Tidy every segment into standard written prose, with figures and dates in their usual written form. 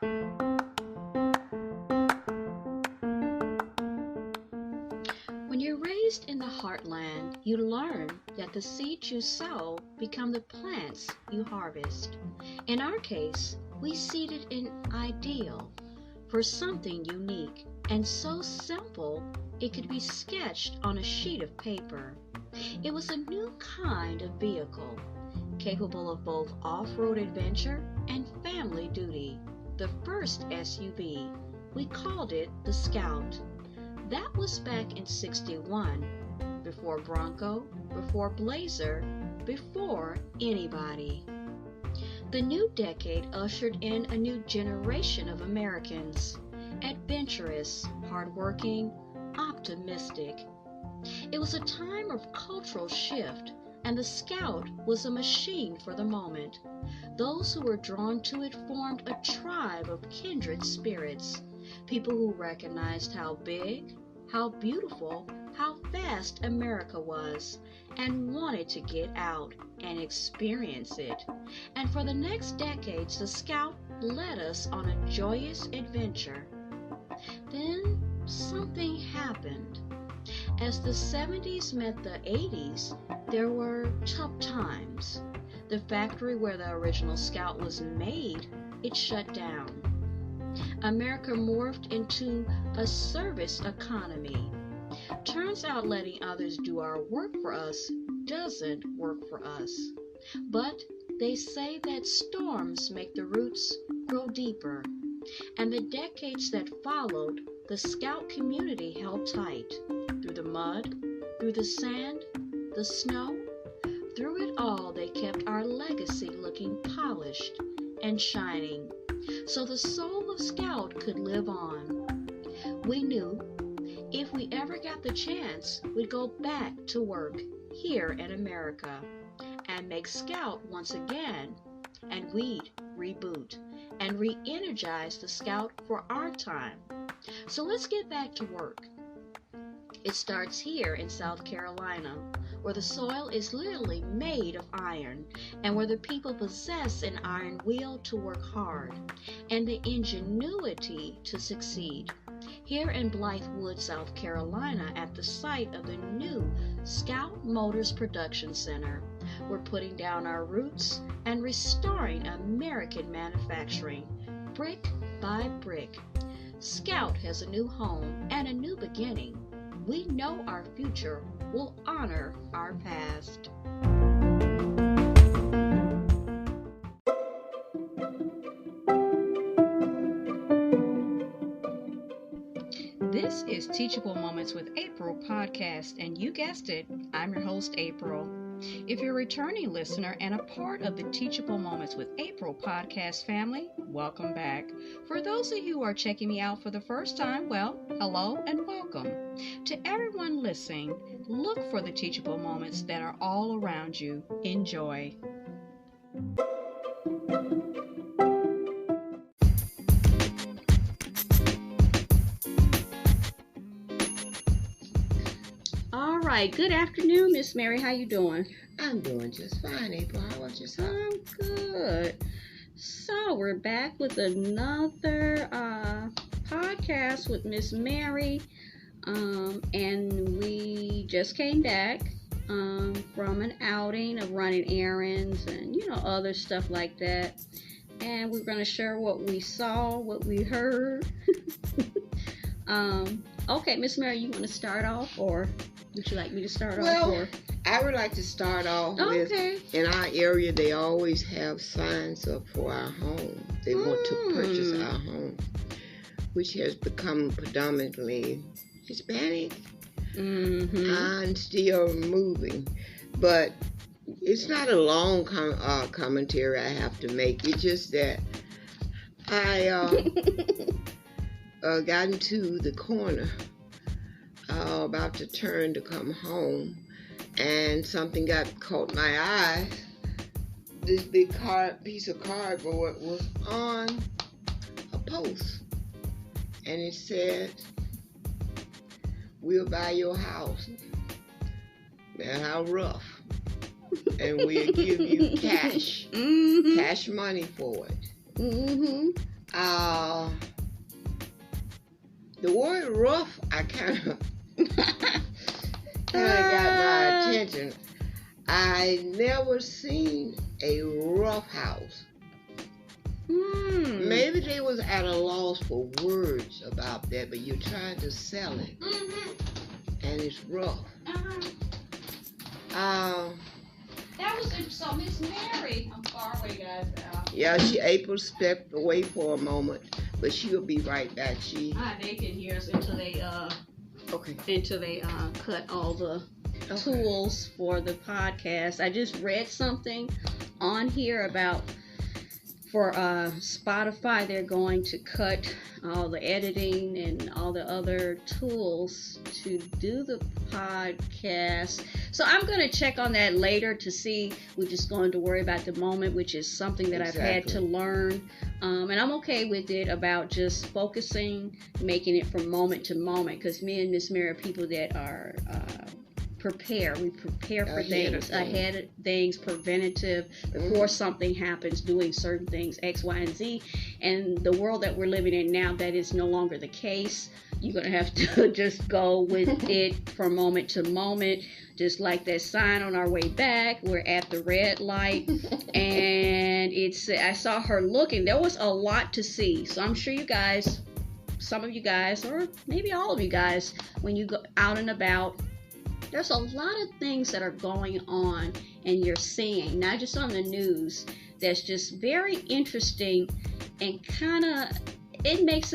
When you're raised in the heartland, you learn that the seeds you sow become the plants you harvest. In our case, we seeded an ideal for something unique and so simple it could be sketched on a sheet of paper. It was a new kind of vehicle, capable of both off-road adventure and family duty. The first SUV, we called it the Scout. That was back in '61, before Bronco, before Blazer, before anybody. The new decade ushered in a new generation of Americans, adventurous, hardworking, optimistic. It was a time of cultural shift, and the Scout was a machine for the moment. Those who were drawn to it formed a tribe of kindred spirits, people who recognized how big, how beautiful, how vast America was, and wanted to get out and experience it. And for the next decades, the Scout led us on a joyous adventure. Then something happened. As the 70s met the 80s, there were tough times. The factory where the original Scout was made, it shut down. America morphed into a service economy. Turns out letting others do our work for us doesn't work for us. But they say that storms make the roots grow deeper. And the decades that followed, the Scout community held tight. Through the mud, through the sand, the snow, through it all they kept our legacy looking polished and shining, so the soul of Scout could live on. We knew if we ever got the chance, we'd go back to work here in America and make Scout once again, and we'd reboot and re-energize the Scout for our time. So let's get back to work. It starts here in South Carolina, where the soil is literally made of iron, and where the people possess an iron will to work hard, and the ingenuity to succeed. Here in Blythewood, South Carolina, at the site of the new Scout Motors Production Center, we're putting down our roots and restoring American manufacturing, brick by brick. Scout has a new home and a new beginning. We know our future will honor our past. This is Teachable Moments with April podcast, and you guessed it, I'm your host, April. If you're a returning listener and a part of the Teachable Moments with April podcast family, welcome back. For those of you who are checking me out for the first time, well, hello and welcome. To everyone listening, look for the teachable moments that are all around you. Enjoy. All right. Good afternoon, Miss Mary. How you doing? I'm doing just fine, April. How about yourself? I'm good. So we're back with another podcast with Miss Mary. And we just came back from an outing of running errands and, other stuff like that. And we're going to share what we saw, what we heard. Okay, Miss Mary, you want to start off, or would you like me to start off? Or? I would like to start off with, in our area, they always have signs up for our home. They want to purchase our home, which has become predominantly Hispanic and still moving. But it's not a long commentary I have to make. It's just that I got into the corner about to turn to come home, and something caught my eye. This big piece of cardboard was on a post, and it said, "We'll buy your house. Man, how rough. And we'll give you cash money for it." The word rough, I kind of got my attention. I never seen a rough house. Maybe they was at a loss for words about that, but you're trying to sell it, and it's rough. That was it. So Miss Mary, I'm far away, guys. Yeah, April stepped away for a moment, but she'll be right back. They can hear us until they cut all the tools for the podcast. I just read something on here about for Spotify, they're going to cut all the editing and all the other tools to do the podcast. So I'm going to check on that later to see. We're just going to worry about the moment, which is something that I've had to learn. And I'm okay with it about just focusing, making it from moment to moment, because me and Miss Mary are people that are prepare. We prepare for things, ahead of things, preventative, before something happens, doing certain things, X, Y, and Z. And the world that we're living in now, that is no longer the case. You're going to have to just go with it from moment to moment. Just like that sign on our way back, we're at the red light, and I saw her looking. There was a lot to see. So I'm sure you guys, some of you guys, or maybe all of you guys, when you go out and about, there's a lot of things that are going on and you're seeing, not just on the news, that's just very interesting and kind of, it makes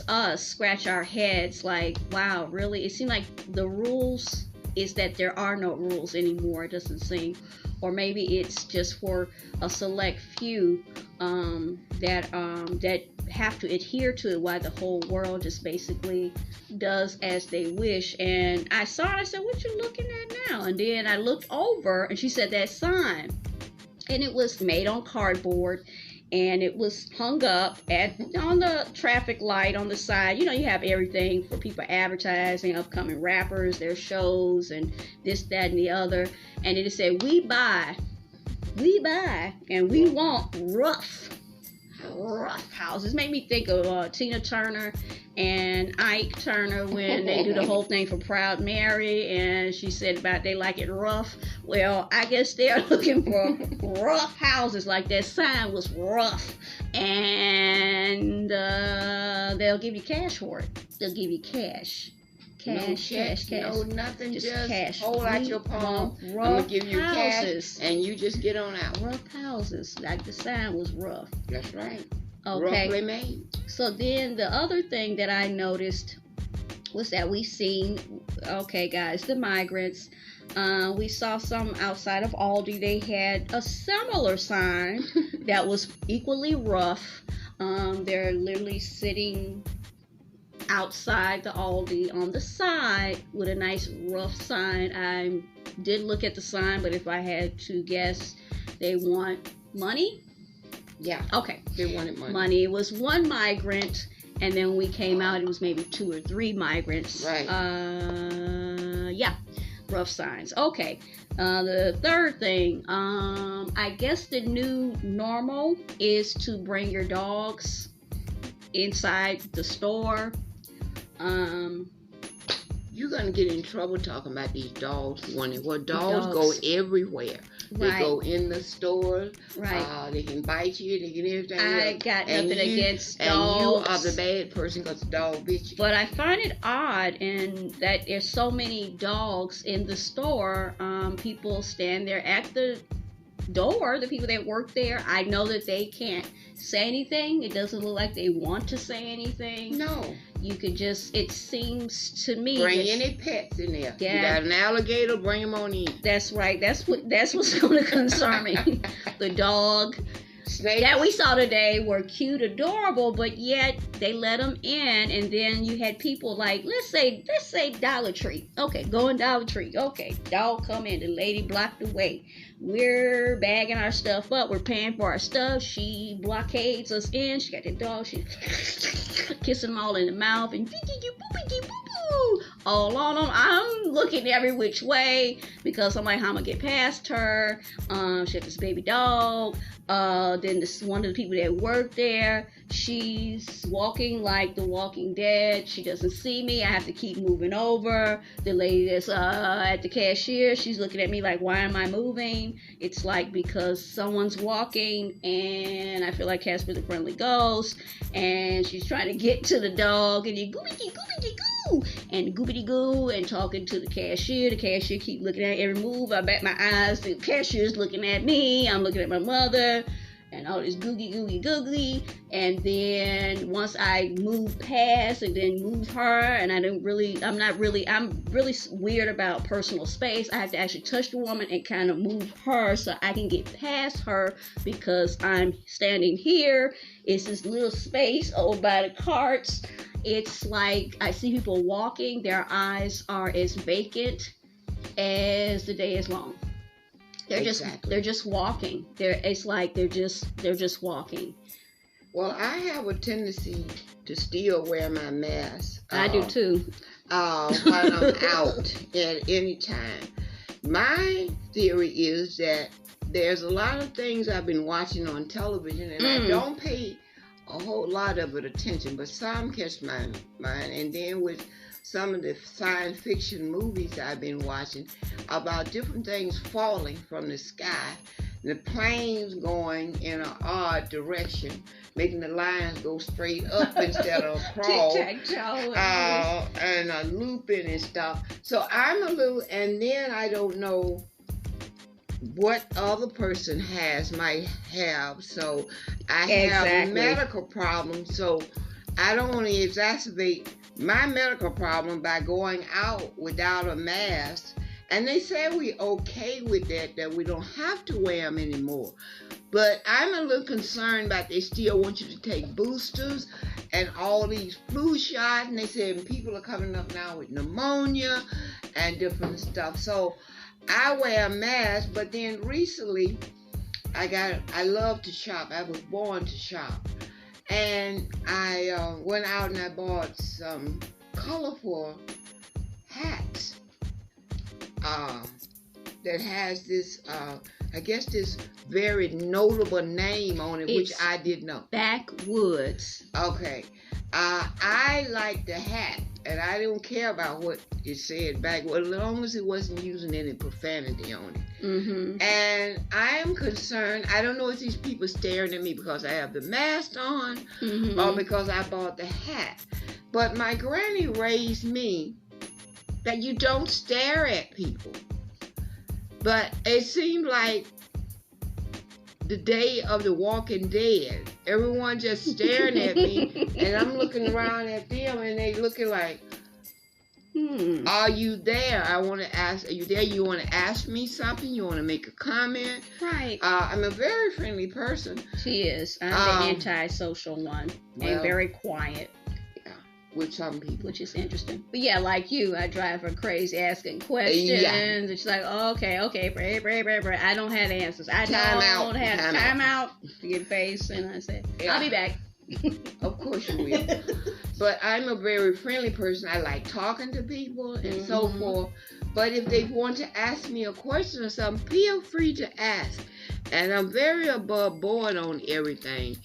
us scratch our heads like, wow, really? It seems like the rules is that there are no rules anymore, it doesn't seem. Or maybe it's just for a select few that have to adhere to it, while the whole world just basically does as they wish. And I saw it, I said, what you looking at now? And then I looked over and she said that sign, and it was made on cardboard, and it was hung up on the traffic light on the side. You know, you have everything for people advertising, upcoming rappers, their shows, and this, that, and the other. And it said, we buy, and we want rough houses. Made me think of Tina Turner and Ike Turner when they do the whole thing for Proud Mary, and she said about they like it rough. Well, I guess they're looking for rough houses, like that sign was rough, and they'll give you cash for it. They'll give you cash. Cash. No, nothing. Just cash. Hold out your palm. I'm gonna give you cash, and you just get on out. Rough houses, like the sign was rough. That's right. Okay. Roughly made. So then the other thing that I noticed was that we seen, okay, guys, the migrants. We saw some outside of Aldi. They had a similar sign that was equally rough. They're literally sitting outside the Aldi on the side with a nice rough sign. I did look at the sign, but if I had to guess, they want money. Yeah. Okay. They wanted money. It was one migrant, and then when we came out, it was maybe 2 or 3 migrants. Right. Yeah. Rough signs. Okay. The third thing, I guess the new normal is to bring your dogs inside the store. You're gonna get in trouble talking about these dogs. Dogs go everywhere. They go in the store. Right. They can bite you. They can everything. I got nothing against dogs. And you are the bad person because the dog bit you. But I find it odd in that there's so many dogs in the store. People stand there at the door, the people that work there. I know that they can't say anything. It doesn't look like they want to say anything. No. You could just, it seems to me. Bring any pets in there. Yeah. You got an alligator, bring them on in. That's right. That's what's going to concern me. The dog. Snakes. That we saw today were cute, adorable, but yet they let them in, and then you had people like, let's say Dollar Tree. Okay, go in Dollar Tree. Okay, dog come in, the lady blocked the way. We're bagging our stuff up. We're paying for our stuff. She blockades us in. She got the dog. She kissing them all in the mouth and all on them. I'm looking every which way because I'm like, how am I gonna get past her? She has this baby dog. Then one of the people that work there, she's walking like the Walking Dead. She doesn't see me. I have to keep moving over. The lady that's at the cashier, she's looking at me like, why am I moving? It's like because someone's walking, and I feel like Casper the Friendly Ghost, and she's trying to get to the dog, and you goobity goo, and goobity goo, and talking to the cashier. The cashier keep looking at every move. I bat my eyes. The cashier's looking at me. I'm looking at my mother. And all this googly. And then once I move past and then move her, and I'm really weird about personal space. I have to actually touch the woman and kind of move her so I can get past her because I'm standing here. It's this little space over by the carts. It's like I see people walking. Their eyes are as vacant as the day is long. They're just walking. It's like they're just walking. Well, I have a tendency to still wear my mask. I do too. When I'm out at any time. My theory is that there's a lot of things I've been watching on television, and I don't pay a whole lot of it attention, but some catch my mind. And then with some of the science fiction movies I've been watching about different things falling from the sky, the planes going in an odd direction, making the lines go straight up instead of crawl, and looping and stuff. So I'm a little, and then I don't know what other person might have. So I have medical problems, so I don't want to exacerbate my medical problem by going out without a mask. And they say we're okay with that we don't have to wear them anymore. But I'm a little concerned about they still want you to take boosters and all these flu shots. And they said people are coming up now with pneumonia and different stuff. So I wear a mask, but then recently I love to shop. I was born to shop. And I went out and I bought some colorful hats that has this, I guess, this very notable name on it, which I didn't know. Backwoods. Okay. I like the hat, and I don't care about what it said backwoods, as long as it wasn't using any profanity on it. Mm-hmm. And I am concerned. I don't know if these people staring at me because I have the mask on or because I bought the hat. But my granny raised me that you don't stare at people. But it seemed like the day of the Walking Dead, everyone just staring at me, and I'm looking around at them, and they looking like, are you there? I want to ask, are you there? You want to ask me something? You want to make a comment? Right. I'm a very friendly person. She is. I'm the antisocial one, and very quiet. With some people, which is interesting. But yeah, like you, I drive her crazy asking questions, and she's like, oh, okay, pray. I don't have answers. I don't have time out to get face, and I said, I'll be back. Of course you will. But I'm a very friendly person. I like talking to people and so forth. But if they want to ask me a question or something, feel free to ask. And I'm very above board on everything.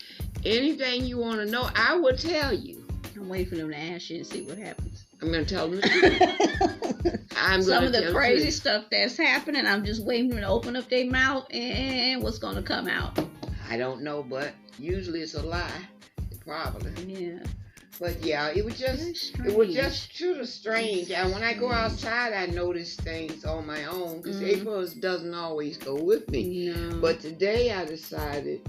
Anything you want to know, I will tell you. I'm waiting for them to ask you and see what happens. I'm going to tell them the truth. Some of the crazy stuff that's happening, I'm just waiting for them to open up their mouth and what's going to come out. I don't know, but usually it's a lie. Probably. Yeah. But yeah, it was just truly strange. And when I go outside, I notice things on my own because April doesn't always go with me. No. But today I decided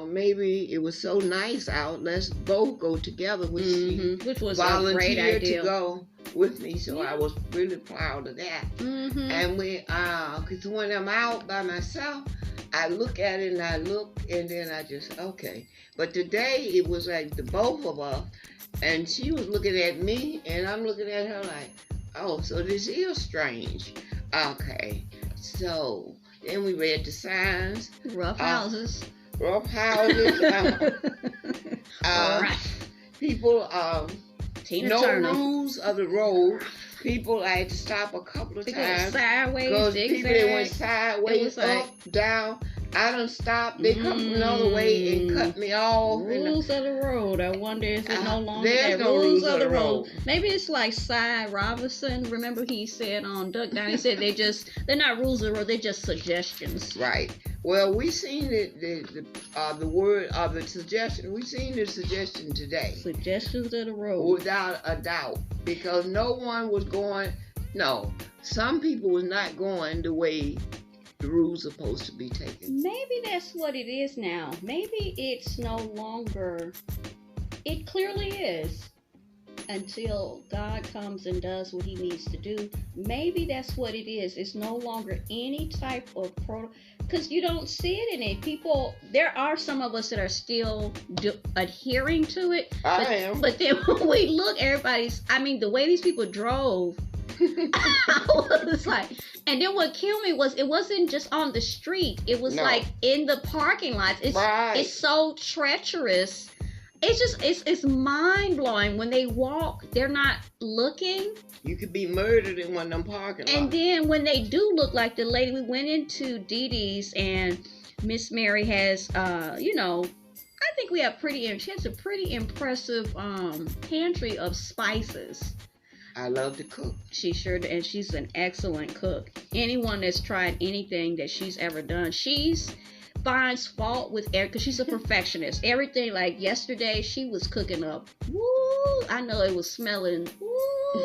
maybe it was so nice out. Let's both go together, which was a great idea to go with me. So I was really proud of that. And because when I'm out by myself, I look at it and then I just okay. But today it was like the both of us, and she was looking at me, and I'm looking at her like, oh, so this is strange. Okay, so then we read the signs. Rough houses. Rough houses. People, Tina Turner. Rules of the road. People, I had to stop a couple of times. Sideways, because people that went sideways, up, down. I done stopped. They come from another way and cut me off. Rules of the road. I wonder if it no longer there's that no rules of the road. Maybe it's like Cy Robinson. Remember he said on Duck Down, he said they're not rules of the road, they're just suggestions. Right. Well, we seen the word of the suggestion. We seen the suggestion today. Suggestions of the road. Without a doubt. Because no one was going, no, some people was not going the way the rules are supposed to be taken. Maybe that's what it is now. Maybe it's no longer, it clearly is, until God comes and does what he needs to do. Maybe that's what it is. It's no longer any type of protocol, because you don't see it in it. People, there are some of us that are still adhering to it. I am. But then when we look, the way these people drove, I was like, and then what killed me was it wasn't just on the street. It was like in the parking lots. It's so treacherous. It's mind blowing. When they walk, they're not looking. You could be murdered in one of them parking lots. And then when they do look, like the lady, we went into Dee Dee's and Miss Mary has, I think she has a pretty impressive pantry of spices. I love to cook. She sure, and she's an excellent cook. Anyone that's tried anything that she's ever done, finds fault with everything, because she's a perfectionist. Everything, like yesterday, she was cooking up. Woo! I know it was smelling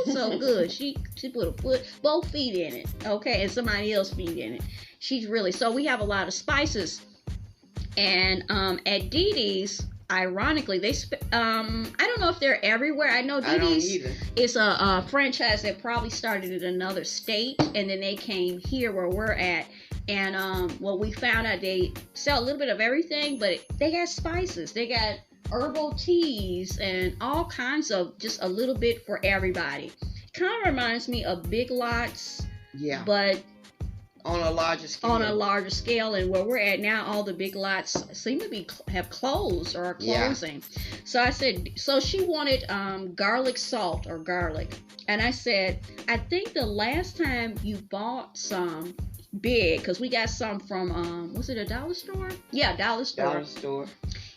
so good. She put both feet in it, okay, and somebody else's feet in it. So we have a lot of spices. And at Dee Dee's, ironically, I don't know if they're everywhere. I know Dee Dee's is a franchise that probably started in another state, and then they came here where we're at. And we found out they sell a little bit of everything, but they got spices. They got herbal teas and all kinds of, just a little bit for everybody. Kind of reminds me of Big Lots. Yeah. But on a larger scale. And where we're at now, all the Big Lots seem to have closed or are closing. Yeah. So I said, so she wanted garlic salt or garlic. And I said, I think the last time you bought some big, because we got some from, was it a dollar store? Yeah, dollar store.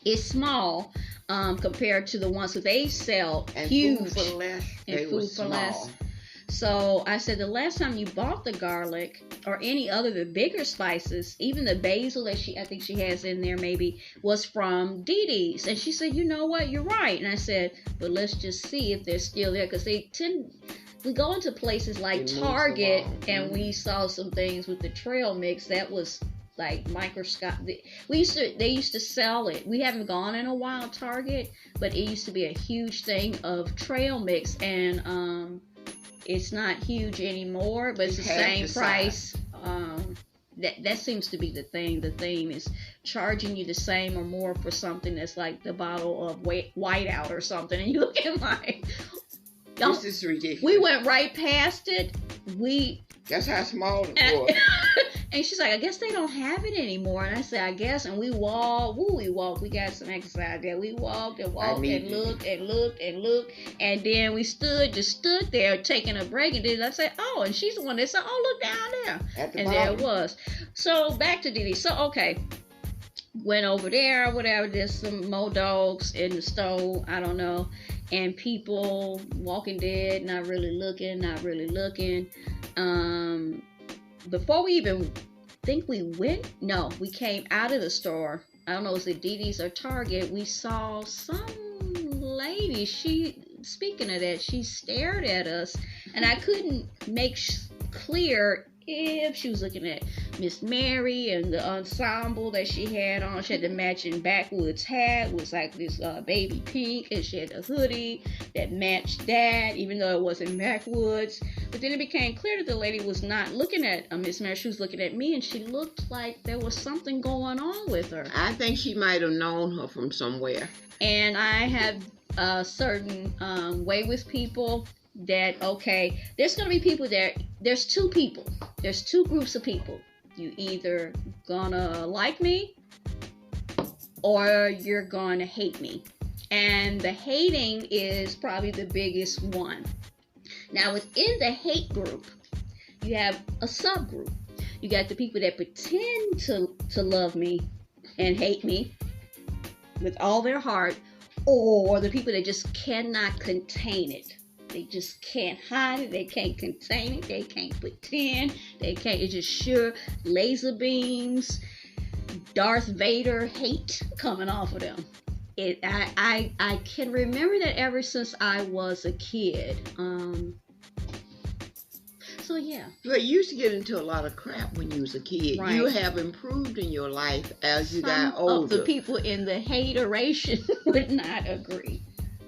It's small compared to the ones that they sell, and huge. Food for less. And food for less. So I said, the last time you bought the garlic or any other, the bigger spices, even the basil that I think she has in there maybe, was from Dee Dee's. And she said, you know what, you're right. And I said, but let's just see if they're still there, because we go into places like Target, and we saw some things with the trail mix that was like microscopic. They used to sell it. We haven't gone in a while, Target, but it used to be a huge thing of trail mix, and it's not huge anymore, but it's the same price. That seems to be the thing. The theme is charging you the same or more for something that's like the bottle of Whiteout or something, and you look at like, this is ridiculous. We went right past it. That's how small it was. And she's like, I guess they don't have it anymore. And I said, I guess. And we walked. We got some exercise there. We walked and looked. And then we stood there taking a break. And then I said, oh, and she's the one that said, oh, look down there. At the and bottom. There it was. So back to Dee Dee. So, okay. Went over there, whatever. There's some more dogs in the stove. I don't know. And people, Walking Dead, not really looking. Before we even think we came out of the store. I don't know, was it Dee Dee's or Target? We saw some lady. Speaking of that, she stared at us, and I couldn't make clear if she was looking at Miss Mary and the ensemble that she had on. She had the matching backwoods hat, was like this baby pink, and she had a hoodie that matched that, even though it wasn't backwoods. But then it became clear that the lady was not looking at Miss Mary. She was looking at me, and she looked like there was something going on with her. I think she might have known her from somewhere. And I have a certain way with people that, okay, there's going to be people there's two groups of people. You either gonna like me or you're gonna hate me. And the hating is probably the biggest one. Now, within the hate group, you have a subgroup. You got the people that pretend to love me and hate me with all their heart, or the people that just cannot contain it. They just can't hide it. They can't contain it. They can't pretend. They can't. It's just sure laser beams, Darth Vader hate coming off of them. I can remember that ever since I was a kid. So yeah. But you used to get into a lot of crap when you was a kid. Right. You have improved in your life as you got Some older. of the people in the hateration would not agree.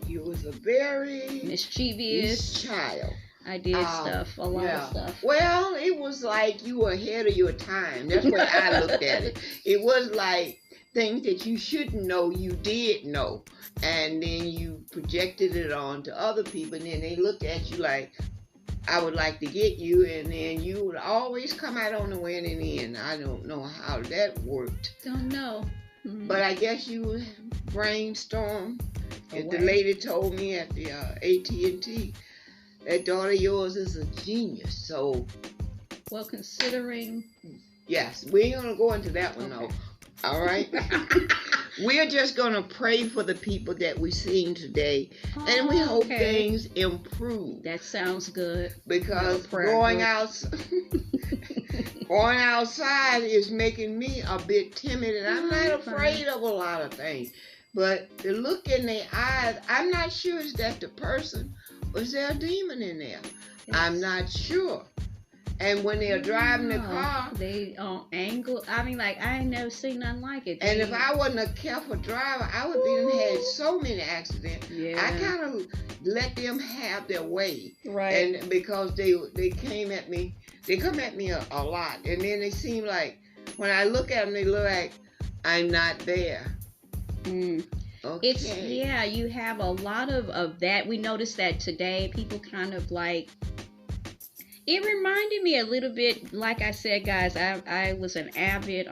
You was a very mischievous child. I did stuff, a lot of stuff. Well, it was like you were ahead of your time. That's the way I looked at it. It was like things that you shouldn't know, you did know. And then you projected it on to other people, and then they looked at you like, I would like to get you, and then you would always come out on the winning end. I don't know how that worked. Don't know. Mm-hmm. But I guess you brainstorm. The lady told me at the AT&T, that daughter of yours is a genius. So, well, considering, yes, we ain't gonna go into that one though. All right. We're just going to pray for the people that we've seen today. And we hope things improve. That sounds good. Because going outside is making me a bit timid. And I'm not afraid of a lot of things. But the look in their eyes, I'm not sure is that the person or is there a demon in there? Yes. I'm not sure. And when they're driving the car, they angle. I mean, like, I ain't never seen nothing like it. And if I wasn't a careful driver, I would be had so many accidents. Yeah. I kind of let them have their way, right? And because they came at me, they come at me a lot, and then they seem like when I look at them, they look like I'm not there. Mm. Okay. You have a lot of that. We noticed that today. People kind of like. It reminded me a little bit, like I said, guys, I was an avid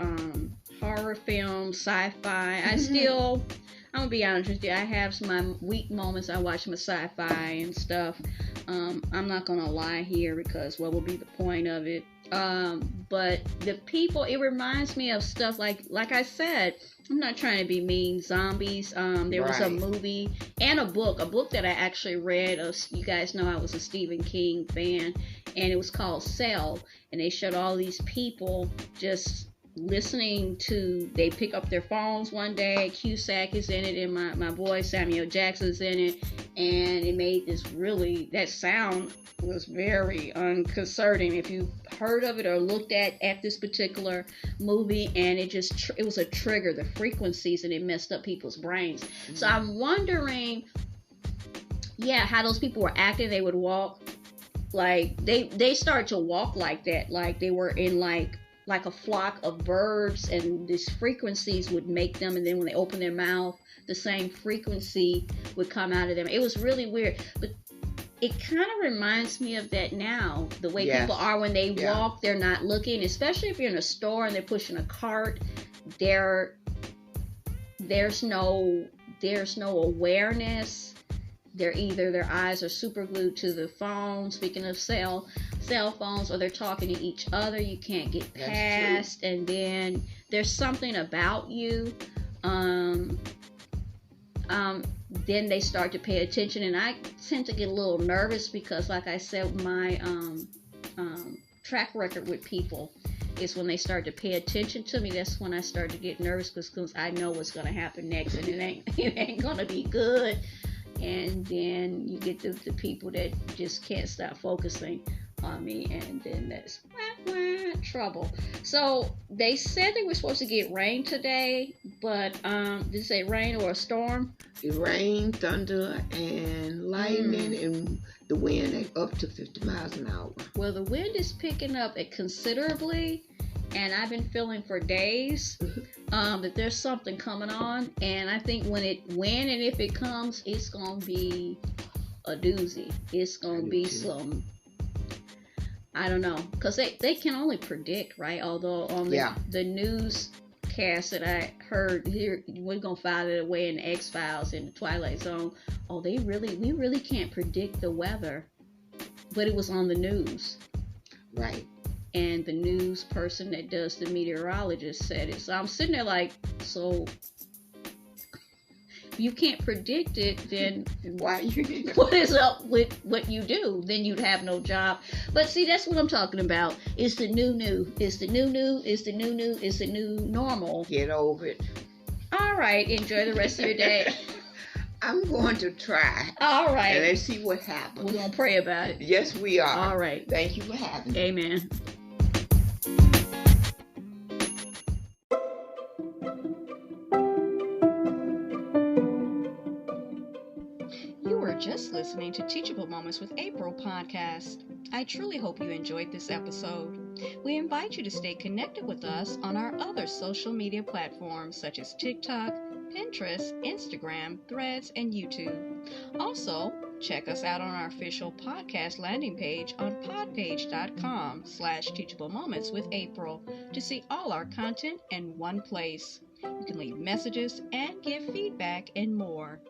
horror film, sci-fi. I'm going to be honest with you, I have some weak moments. I watch my sci-fi and stuff. I'm not going to lie here because what will be the point of it? But the people, it reminds me of stuff like I said, I'm not trying to be mean. Zombies. There was a movie and a book that I actually read. You guys know I was a Stephen King fan, and it was called Cell. And they showed all these people just listening to. They pick up their phones one day. Cusack is in it, and my boy Samuel Jackson's in it, and it made this that sound was very unconcerting if you heard of it or looked at this particular movie, and it was a trigger, the frequencies, and it messed up people's brains. Mm-hmm. So I'm wondering how those people were acting. They would walk like they started to walk like that, like they were in like a flock of birds, and these frequencies would make them, and then when they open their mouth, the same frequency would come out of them. It was really weird, but it kind of reminds me of that now, the way people are when they walk. They're not looking, especially if you're in a store and they're pushing a cart. There's no awareness. Their eyes are super glued to the phone. Speaking of cell phones, or they're talking to each other. You can't get past, and then there's something about you. Then they start to pay attention, and I tend to get a little nervous because, like I said, my track record with people is when they start to pay attention to me. That's when I start to get nervous because I know what's going to happen next, and it ain't going to be good. And then you get the people that just can't stop focusing on me, and then that's trouble. So they said they were supposed to get rain today, but did it say rain or a storm? Rain, thunder, and lightning, and the wind up to 50 miles an hour. Well, the wind is picking up considerably, and I've been feeling for days that there's something coming on, and I think when and if it comes, it's gonna be a doozy. It's gonna be some. I don't know, because they can only predict, right? Although on the newscast that I heard here, we're going to file it away in the X-Files in the Twilight Zone. Oh, we really can't predict the weather. But it was on the news. Right. and the news person that does the meteorologist said it. So I'm sitting there like, so if you can't predict it, then why you what is up with what you do? Then you'd have no job. But see, that's what I'm talking about. It's the new. It's the new. It's the new. It's the new normal. Get over it. All right. Enjoy the rest of your day. I'm going to try. All right. And let's see what happens. We're going to pray about it. Yes, we are. All right. Thank you for having me. Amen. You were just listening to Teachable Moments with April podcast. I truly hope you enjoyed this episode. We invite you to stay connected with us on our other social media platforms such as TikTok, Pinterest, Instagram, Threads, and YouTube. Also, check us out on our official podcast landing page on podpage.com/Teachable Moments with April to see all our content in one place. You can leave messages and give feedback and more.